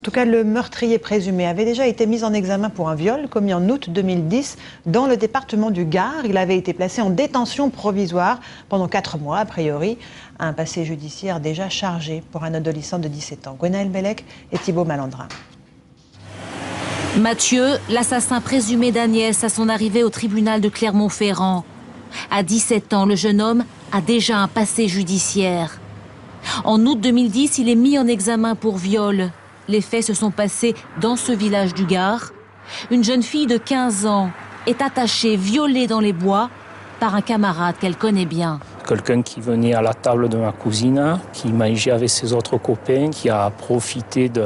En tout cas, le meurtrier présumé avait déjà été mis en examen pour un viol commis en août 2010 dans le département du Gard. Il avait été placé en détention provisoire pendant 4 mois, a priori. Un passé judiciaire déjà chargé pour un adolescent de 17 ans. Gwenaël Bellec et Thibaut Malandrin. Mathieu, l'assassin présumé d'Agnès, à son arrivée au tribunal de Clermont-Ferrand. À 17 ans, le jeune homme a déjà un passé judiciaire. En août 2010, il est mis en examen pour viol. Les faits se sont passés dans ce village du Gard. Une jeune fille de 15 ans est attachée, violée dans les bois par un camarade qu'elle connaît bien. Quelqu'un qui venait à la table de ma cousine, qui mangeait avec ses autres copains, qui a profité de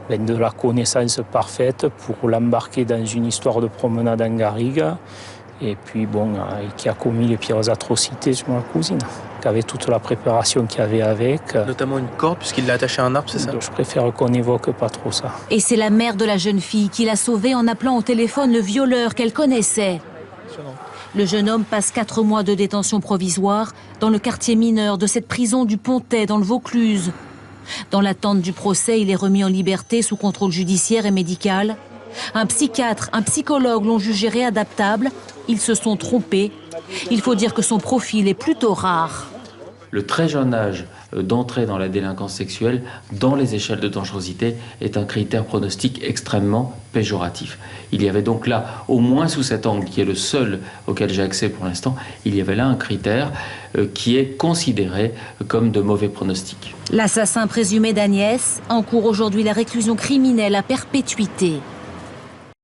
la connaissance parfaite pour l'embarquer dans une histoire de promenade en garrigue. Et puis qui a commis les pires atrocités sur ma cousine, qui avait toute la préparation qu'il y avait avec. Notamment une corde, puisqu'il l'a attachée à un arbre, c'est ça? Je préfère qu'on n'évoque pas trop ça. Et c'est la mère de la jeune fille qui l'a sauvée en appelant au téléphone le violeur qu'elle connaissait. Le jeune homme passe 4 mois de détention provisoire dans le quartier mineur de cette prison du Pontet, dans le Vaucluse. Dans l'attente du procès, il est remis en liberté sous contrôle judiciaire et médical. Un psychiatre, un psychologue l'ont jugé réadaptable. Ils se sont trompés. Il faut dire que son profil est plutôt rare. Le très jeune âge d'entrée dans la délinquance sexuelle, dans les échelles de dangerosité, est un critère pronostic extrêmement péjoratif. Il y avait donc là, au moins sous cet angle, qui est le seul auquel j'ai accès pour l'instant, il y avait là un critère qui est considéré comme de mauvais pronostic. L'assassin présumé d'Agnès encourt aujourd'hui la réclusion criminelle à perpétuité.